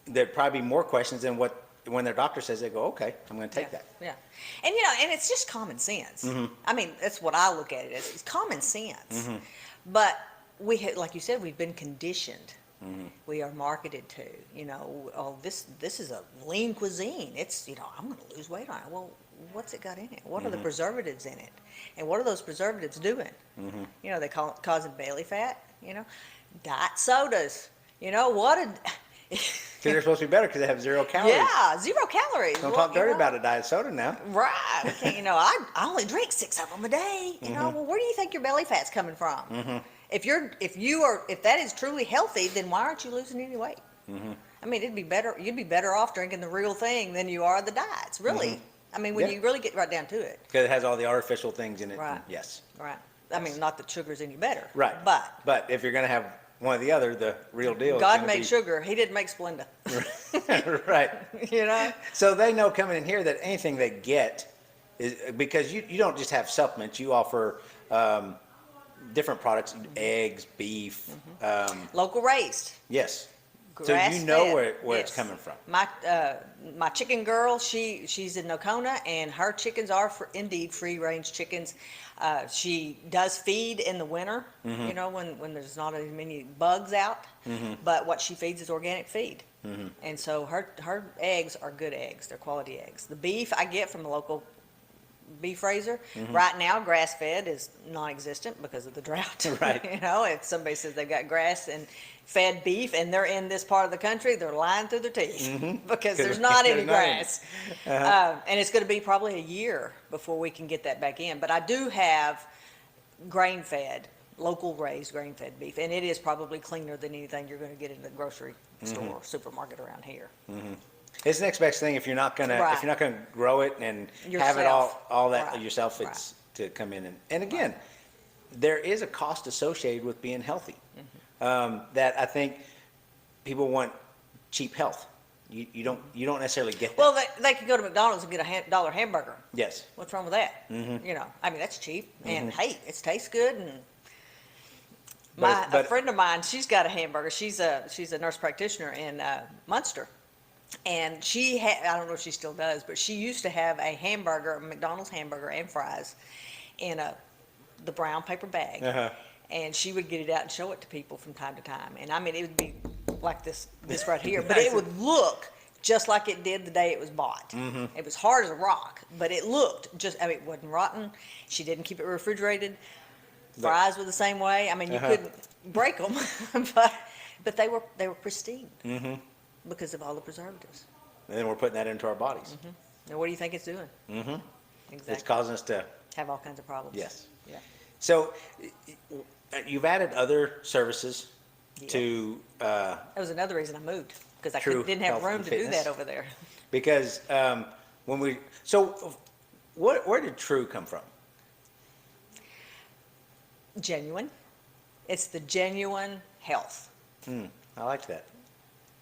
there'd probably be more questions than when their doctor says, they go, okay, I'm going to take that. Yeah. And, and it's just common sense. I mean, that's what I look at it as. It's common sense. But like you said, we've been conditioned. We are marketed to, this is a lean cuisine. It's, I'm going to lose weight on it. Well, what's it got in it? What are the preservatives in it? And what are those preservatives doing? They causing belly fat, diet sodas. Because they're supposed to be better because they have 0 calories. Yeah, 0 calories. Don't talk dirty about a diet soda now. Right. We can't, I only drink 6 of them a day. Well, where do you think your belly fat's coming from? If that is truly healthy, then why aren't you losing any weight? I mean, you'd be better off drinking the real thing than you are the diets, really. I mean, when you really get right down to it. Because it has all the artificial things in it. Right. Yes. Right. I mean, not that sugar's any better. Right. But if you're going to have one or the other, the real deal. God made sugar. He didn't make Splenda. Right. So they know coming in here that anything they get is because you don't just have supplements. You offer different products, eggs, beef. Local raised. Yes. So you know where it's Yes. coming from. My chicken girl, she's in Nocona, and her chickens are indeed free range chickens. She does feed in the winter, when there's not as many bugs out. But what she feeds is organic feed, and so her eggs are good eggs. They're quality eggs. The beef I get from the local beef raiser. Right now, grass fed is non-existent because of the drought. Right. If somebody says they've got grass and fed beef and they're in this part of the country, they're lying through their teeth because there's not any grass. And it's going to be probably a year before we can get that back in. But I do have grain-fed, local raised grain-fed beef, and it is probably cleaner than anything you're going to get in the grocery store or supermarket around here. It's the next best thing if you're not gonna grow it and have it Yourself. all that Right. yourself. It's to come in and again, there is a cost associated with being healthy. That I think people want cheap health. You don't necessarily get that. Well, they could go to McDonald's and get a $1 hamburger. Yes. What's wrong with that? I mean, that's cheap, and hey, it tastes good. And a friend of mine, she's got a hamburger. She's a nurse practitioner in Munster, And she had, I don't know if she still does, but she used to have a hamburger, a McDonald's hamburger and fries in the brown paper bag. Uh-huh. And she would get it out and show it to people from time to time. And I mean, it would be like this right here, but Nice. it would look just like it did the day it was bought. Mm-hmm. It was hard as a rock, but it looked just, I mean, it wasn't rotten. She didn't keep it refrigerated. Fries were the same way. I mean, you couldn't break them, but they were pristine because of all the preservatives. And then we're putting that into our bodies. Now, what do you think it's doing? Mm-hmm. Exactly. It's causing us to, Have all kinds of problems. yes. Yeah. So you've added other services Yeah. to, That was another reason I moved, because I True didn't have health room and to do fitness. that over there. because where did True come from? Genuine. It's the genuine health. I like that.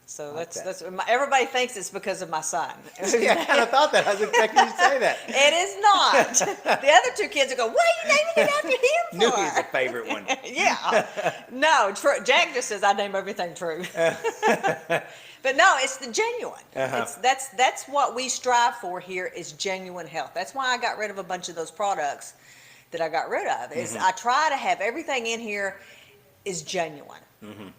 So like that's that. everybody thinks it's because of my son. Yeah, I kind of thought that. I was expecting you to say that. It is not. The other two kids will go, "What are you naming it after him Knew for?" he was a favorite one. Yeah. No, Jack just says I name everything True. But no, it's the genuine. Uh-huh. That's what we strive for here is genuine health. That's why I got rid of a bunch of those products that I got rid of. Is I try to have everything in here is genuine.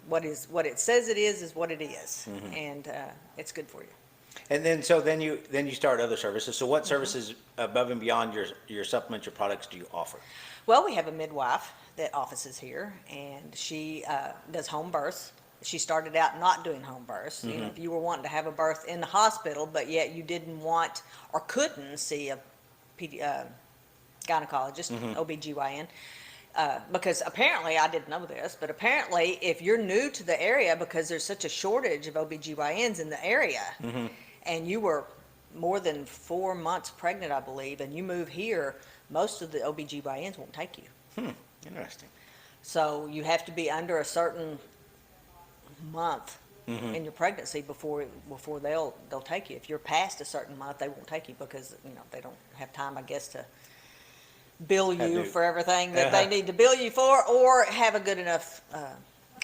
What it says it is what it is, and it's good for you. And then you start other services. So what services above and beyond your supplements, your products do you offer? Well, we have a midwife that offices here, and she does home births. She started out not doing home births. You know, if you were wanting to have a birth in the hospital, but yet you didn't want or couldn't see a gynecologist, OBGYN, because apparently, I didn't know this, but apparently if you're new to the area, because there's such a shortage of OBGYNs in the area, and you were more than 4 months pregnant, I believe, and you move here, most of the OBGYNs won't take you. Interesting. So you have to be under a certain month in your pregnancy before they'll take you. If you're past a certain month, they won't take you because they don't have time, I guess, to bill you for everything that they need to bill you for, or have a good enough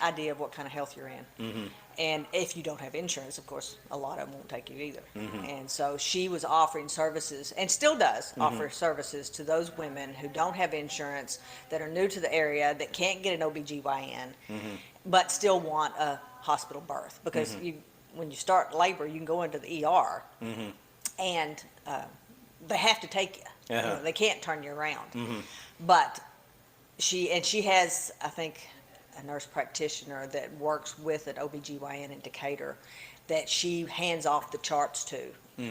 idea of what kind of health you're in. And if you don't have insurance, of course, a lot of them won't take you either. And so she was offering services, and still does offer services to those women who don't have insurance, that are new to the area, that can't get an OBGYN, but still want a hospital birth. Because when you start labor, you can go into the ER, and they have to take you. They can't turn you around. But she has, I think, a nurse practitioner that works with an OBGYN in Decatur that she hands off the charts to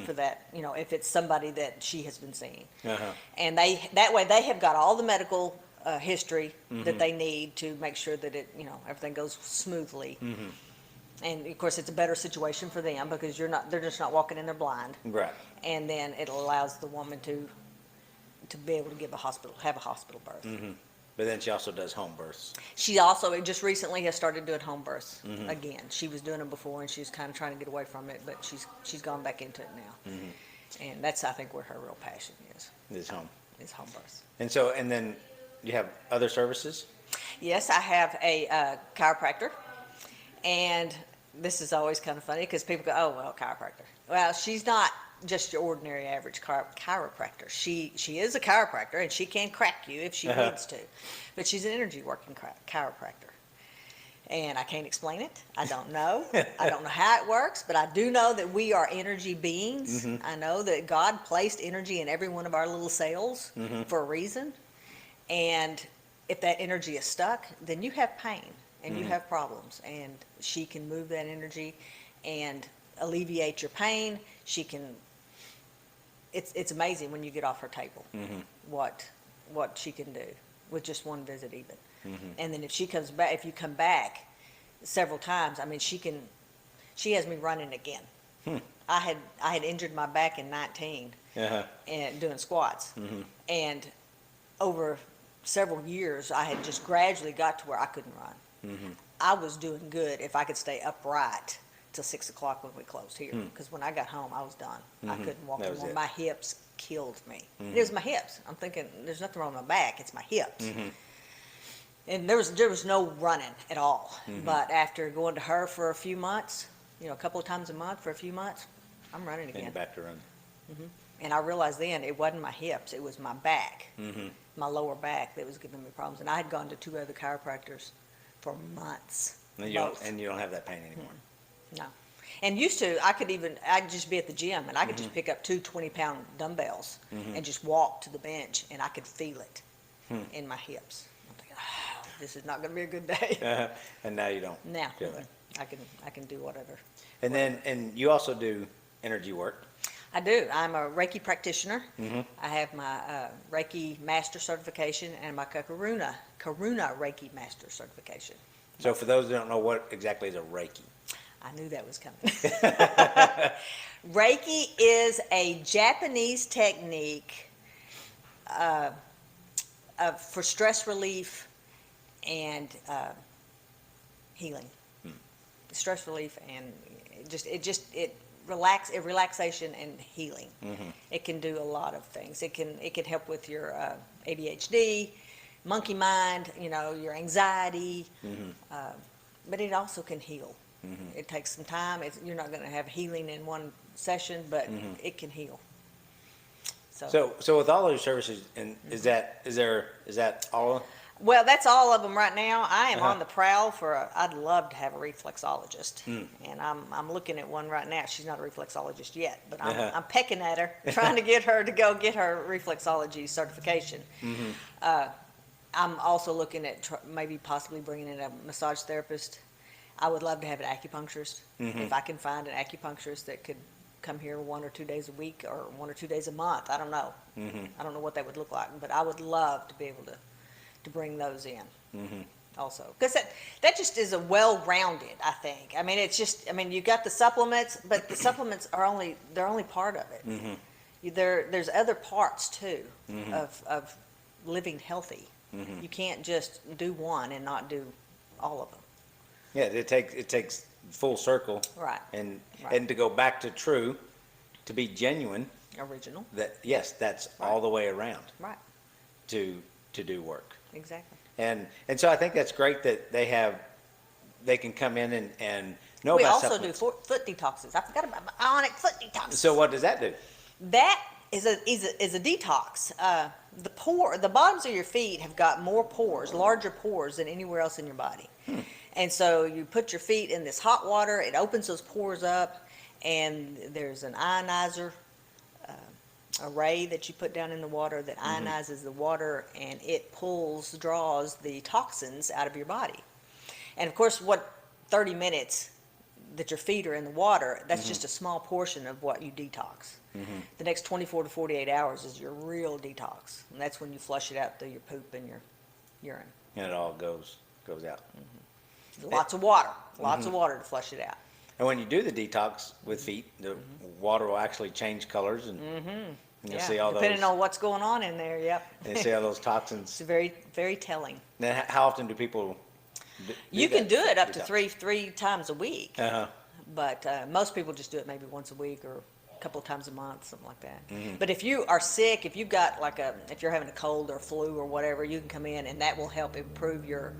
for that, if it's somebody that she has been seeing. And that way they have got all the medical history that they need to make sure that everything goes smoothly. And of course, it's a better situation for them because they're just not walking in there blind. Right. And then it allows the woman to be able to have a hospital birth. But then she also does home births. She also just recently has started doing home births again. She was doing them before, and she was kind of trying to get away from it, but she's gone back into it now. And that's, I think, where her real passion is home births. And then you have other services? Yes, I have a chiropractor, and this is always kind of funny because people go, "Oh, well, chiropractor." Well, she's not just your ordinary average chiropractor. She is a chiropractor, and she can crack you if she needs to, but she's an energy working chiropractor. And I can't explain it. I don't know. I don't know how it works, but I do know that we are energy beings. I know that God placed energy in every one of our little cells for a reason. And if that energy is stuck, then you have pain and you have problems. And she can move that energy and alleviate your pain. She can. It's amazing when you get off her table what she can do with just one visit even. And then if you come back several times, I mean, she has me running again. I had injured my back in 19 and doing squats. And over several years, I had just gradually got to where I couldn't run. I was doing good if I could stay upright till 6 o'clock when we closed here. Because when I got home, I was done. I couldn't walk anymore. My hips killed me. It was my hips. I'm thinking, there's nothing wrong with my back. It's my hips. And there was no running at all. But after going to her for a few months, a couple of times a month for a few months, I'm running And you're again. back to running. And I realized then it wasn't my hips, it was my back, Mm-hmm. my lower back that was giving me problems. And I had gone to 2 other chiropractors for months. And both. you don't have that pain anymore. No. And used to, I'd just be at the gym and I could just pick up 2 20-pound dumbbells and just walk to the bench and I could feel it in my hips. I'm thinking, oh, this is not going to be a good day. And now you don't. Now, feel that. I can do whatever. And then, and you also do energy work. I do. I'm a Reiki practitioner. I have my Reiki master certification and my Karuna Reiki master certification. So for those who don't know, what exactly is a Reiki? I knew that was coming. Reiki is a Japanese technique for stress relief and healing. Stress relief and relaxation and healing. It can do a lot of things. It can help with your ADHD, monkey mind, your anxiety, but it also can heal. It takes some time. You're not going to have healing in one session, but it can heal. So with all those services, and is that all? Well, that's all of them right now. I am on the prowl I'd love to have a reflexologist, and I'm looking at one right now. She's not a reflexologist yet, but I'm pecking at her, trying to get her to go get her reflexology certification. I'm also looking at maybe possibly bringing in a massage therapist. I would love to have an acupuncturist. If I can find an acupuncturist that could come here 1 or 2 days a week or 1 or 2 days a month, I don't know. I don't know what that would look like, but I would love to be able to bring those in also. Because that just is a well-rounded, I think. I mean, you got the supplements, but the supplements they're only part of it. There's other parts too of living healthy. You can't just do one and not do all of them. Yeah, it takes full circle. Right. And Right. to go back to true, to be genuine, Original. that's all the way around Right. to do work. Exactly. And so I think that's great that they can come in and know We about also supplements. do foot detoxes. I forgot about my ionic foot detox. So what does that do? That is a detox. The bottoms of your feet have got more pores, larger pores than anywhere else in your body. And so you put your feet in this hot water, it opens those pores up, and there's an ionizer array that you put down in the water that ionizes the water, and it draws the toxins out of your body. And of course, 30 minutes that your feet are in the water, that's just a small portion of what you detox. The next 24 to 48 hours is your real detox, and that's when you flush it out through your poop and your urine. And it all goes out. Lots of water to flush it out. And when you do the detox with feet, the water will actually change colors, and you'll see all depending those. on what's going on in there. Yep. And you see all those toxins. It's very, very telling. Now, how often do people? You can do it up to detox? three times a week, Uh-huh. but most people just do it maybe once a week or a couple of times a month, something like that. But if you are sick, if you've got if you're having a cold or flu or whatever, you can come in and that will help improve your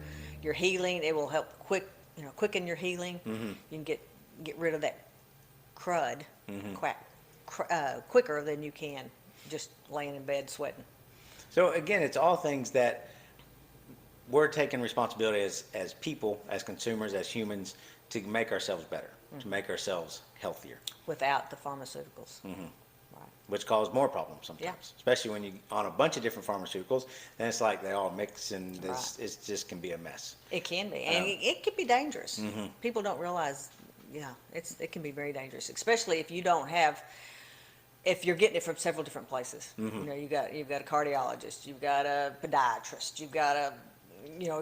healing. It will help quicken your healing. You can get rid of that crud quicker than you can just laying in bed sweating. So again, it's all things that we're taking responsibility as people, as consumers, as humans, to make ourselves better, to make ourselves healthier. Without the pharmaceuticals. Right. Which cause more problems sometimes, Yeah. especially when you on a bunch of different pharmaceuticals. Then it's like they all mix, and it just can be a mess. It can be, and it can be dangerous. People don't realize, it can be very dangerous, especially if you don't have, if you're getting it from several different places. You've got a cardiologist, you've got a podiatrist, you've got a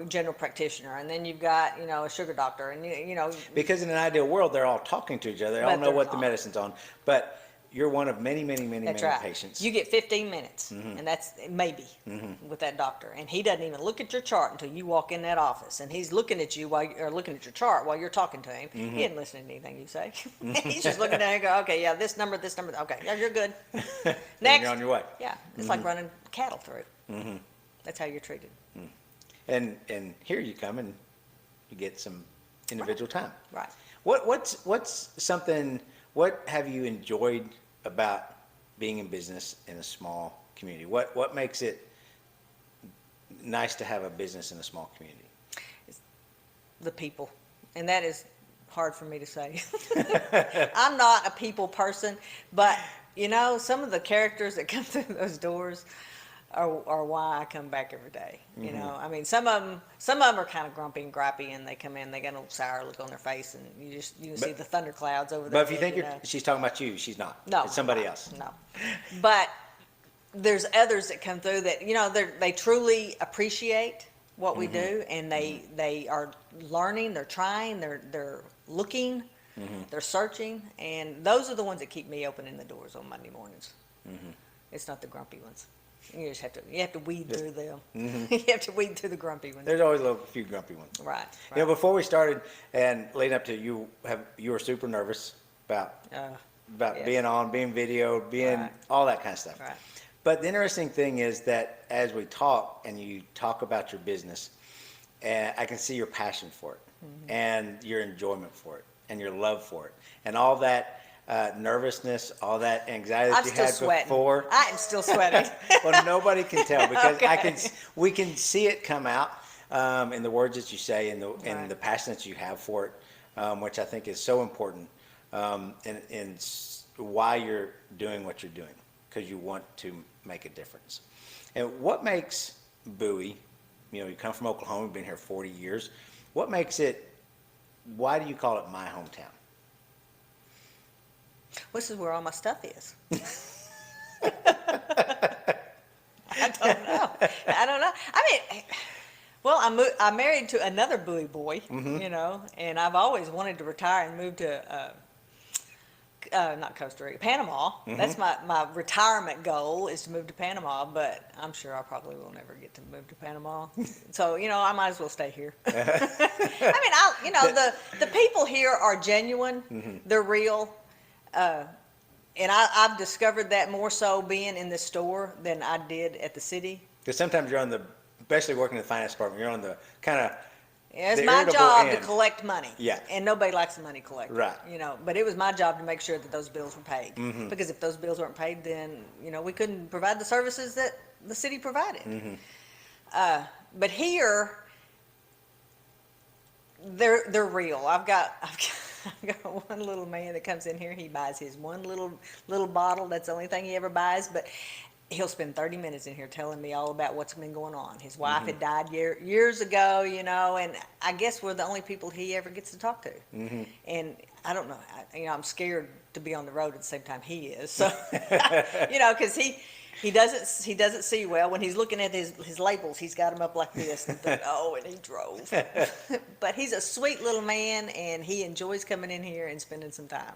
general practitioner, and then you've got a sugar doctor, and Because in an ideal world, they're all talking to each other. They all But know they're what the not. medicine's on, but you're one of many that's right. patients. You get 15 minutes, and that's maybe with that doctor, and he doesn't even look at your chart until you walk in that office, and he's looking at you looking at your chart while you're talking to him. He isn't listening to anything you say. He's just looking at it and go, okay, yeah, this number, okay, yeah, you're good. And Next. you're on your way. Yeah, it's like running cattle through. That's how you're treated. And here you come and you get some individual time. Right. What's something? What have you enjoyed about being in business in a small community? What makes it nice to have a business in a small community? The people, and that is hard for me to say. I'm not a people person, but some of the characters that come through those doors are why I come back every day. I mean, some of them are kind of grumpy and gripey, and they come in, they got a little sour look on their face, and you can see the thunderclouds over there. But if you think she's talking about you, she's not. No, It's somebody else. No, but there's others that come through that they truly appreciate what we do, and they are learning, they're trying, they're looking, they're searching, and those are the ones that keep me opening the doors on Monday mornings. It's not the grumpy ones. You just have to weed through them. You have to weed through the grumpy ones. There's always a few grumpy ones. Right. Before we started and leading up to you were super nervous about Yes. being videoed, being all that kind of stuff. Right. But the interesting thing is that as we talk and you talk about your business, I can see your passion for it and your enjoyment for it and your love for it and all that nervousness, all that anxiety that you had before. I am still sweating. Well, nobody can tell because Okay. we can see it come out in the words that you say and Right. the passion that you have for it, which I think is so important in why you're doing what you're doing, because you want to make a difference. And what makes Bowie, you come from Oklahoma, you've been here 40 years. What makes it, why do you call it my hometown? This is where all my stuff is. I don't know. I mean, well, I'm married to another Bowie boy, and I've always wanted to retire and move to not Costa Rica, Panama. That's my retirement goal, is to move to Panama, but I'm sure I probably will never get to move to Panama. So, I might as well stay here. I mean, the people here are genuine. They're real. And I've discovered that more so being in the store than I did at the city. Because sometimes you're especially working in the finance department, you're on the kind of It's the my irritable job end. to collect money. Yeah. And nobody likes the money collected. Right. But it was my job to make sure that those bills were paid. Because if those bills weren't paid, then, we couldn't provide the services that the city provided. But here, they're real. I've got one little man that comes in here. He buys his one little bottle. That's the only thing he ever buys. But he'll spend 30 minutes in here telling me all about what's been going on. His wife had died years ago, and I guess we're the only people he ever gets to talk to. And I don't know. I'm scared to be on the road at the same time he is. So, because he doesn't see well. When he's looking at his labels, he's got them up like this. And and he drove. But he's a sweet little man, and he enjoys coming in here and spending some time.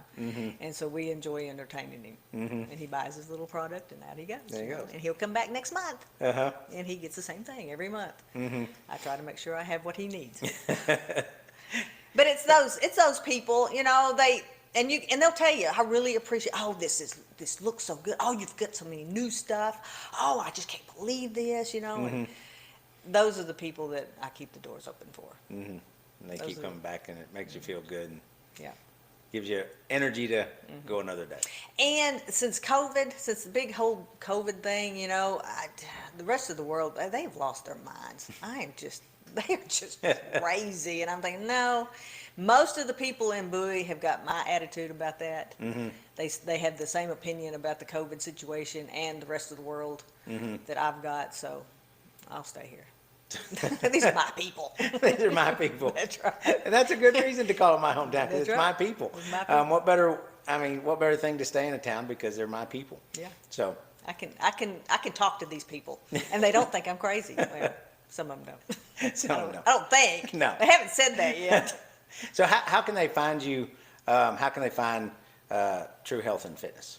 And so we enjoy entertaining him. And he buys his little product, and out he goes. There you go. And he'll come back next month, and he gets the same thing every month. I try to make sure I have what he needs. But it's those people, And they'll tell you, I really appreciate, this looks so good. Oh, you've got so many new stuff. Oh, I just can't believe this, And those are the people that I keep the doors open for. And they Those keep are- coming back, and it makes you feel good and Yeah. gives you energy to go another day. And since the big whole COVID thing, the rest of the world, they've lost their minds. They are just crazy. And I'm thinking, no. Most of the people in Bowie have got my attitude about that. They have the same opinion about the COVID situation and the rest of the world that I've got, so I'll stay here. These are my people. These are my people. That's right. And that's a good reason to call it my hometown, because That's it's right. my people. It's my people. What better thing to stay in a town, because they're my people. Yeah. So I can talk to these people, and they don't think I'm crazy. Well, some of them don't. some of them. I don't think. No. They haven't said that yet. So how can they find you? How can they find True Health and Fitness?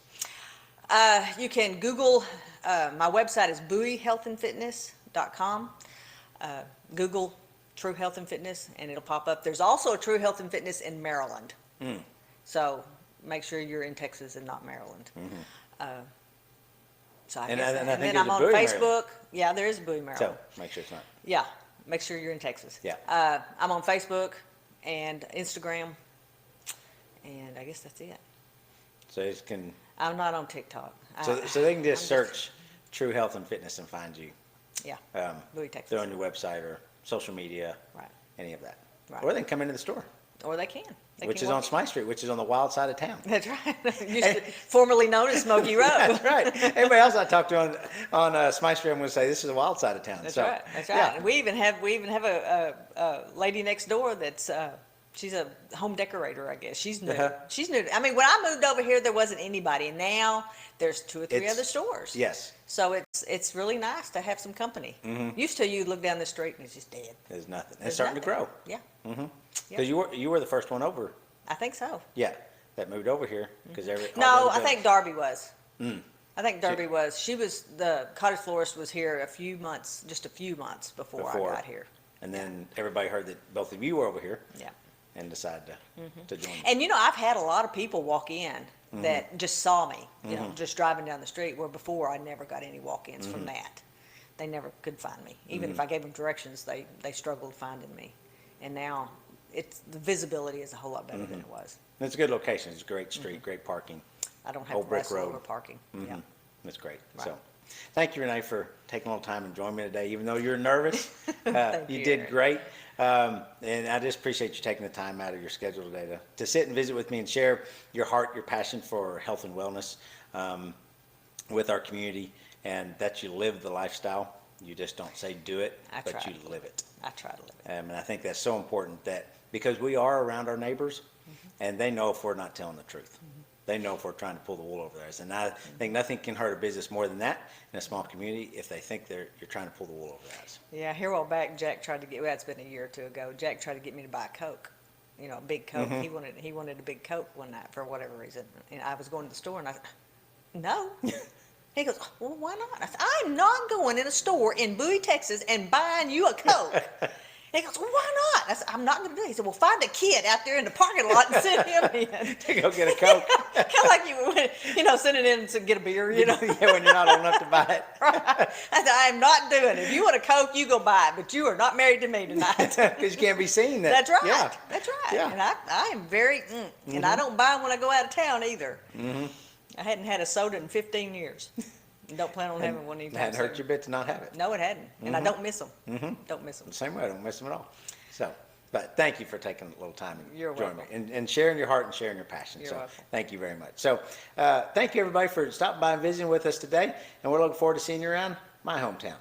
You can Google, my website is bowiehealthandfitness.com. Google True Health and Fitness, and it'll pop up. There's also a True Health and Fitness in Maryland. So make sure you're in Texas and not Maryland. So I And guess, I and think then there's I'm a on Bowie, Facebook. Maryland. Yeah, there is a Bowie, Maryland. So make sure it's not. Yeah, make sure you're in Texas. Yeah. I'm on Facebook and Instagram, And I guess that's it. So it can, I'm not on TikTok. so they can just search True Health and Fitness and find you. Yeah, Bowie, Texas. They're on your website or social media, Right. any of that. Right. Or they can come into the store, Or they can. They which can is on walk- Smythe Street, which is on the wild side of town. That's right. Used to, formerly known as Smoky Road. That's right. Everybody else I talk to on Smythe Street, I'm going to say this is the wild side of town. That's So, right. That's right. yeah. And we even have a lady next door that's she's a home decorator, I guess. She's new. Uh-huh. She's new. I mean, when I moved over here, there wasn't anybody, and now there's 2 or 3 It's- other stores. Yes, So it's really nice to have some company. Used to you look down the street and it's just dead. there's nothing. There's It's starting to nothing. grow. Yeah, Because you were the first one over, I think so. yeah, that moved over here. Because No, I think Darby was. I think Darby was. She was, the cottage florist was here just a few months before I got here. And then everybody heard that both of you were over here Yeah. and decided to join. And I've had a lot of people walk in that just saw me, just driving down the street, where before I never got any walk-ins from that. They never could find me. Even if I gave them directions, they struggled finding me. And now the visibility is a whole lot better than it was. And it's a good location. It's a great street, great parking. I don't have Old to brick wrestle road. over parking. Yeah. That's great. Right. So, thank you, Renee, for taking a little time and joining me today. Even though you're nervous, Thank you you, did Eric. great. And I just appreciate you taking the time out of your schedule today to sit and visit with me and share your heart, your passion for health and wellness with our community, and that you live the lifestyle. You just don't say do it, but try. you live it. I try to live it. And I think that's so important, that because we are around our neighbors, and they know if we're not telling the truth. They know if we're trying to pull the wool over theirs. And I think nothing can hurt a business more than that in a small community, if they think you're trying to pull the wool over their eyes. Yeah, here a while back, Jack tried to it's been a year or 2 ago, Jack tried to get me to buy a Coke, a big Coke. He wanted a big Coke one night for whatever reason. And I was going to the store and I said, no. He goes, well, why not? I said, I'm not going in a store in Bowie, Texas and buying you a Coke. He goes, well, why not? I said, I'm not going to do it. He said, well, find a kid out there in the parking lot and send him in. To go get a Coke. Kind of like you would, sending in to get a beer, Yeah, when you're not old enough to buy it. Right. I said, I'm not doing it. If you want a Coke, you go buy it, but you are not married to me tonight. Because you can't be seen. That's right. Yeah. That's right. Yeah. And I am very, and I don't buy when I go out of town either. I hadn't had a soda in 15 years. And don't plan on having one It anytime hadn't soon. hurt your bit to not have it. No, it hadn't. And I don't miss them. Don't miss them. Same way, I don't miss them at all. So, but thank you for taking a little time and You're joining me welcome. and sharing your heart and sharing your passion. You're so welcome. thank you very much. So thank you everybody for stopping by and visiting with us today. And we're looking forward to seeing you around my hometown.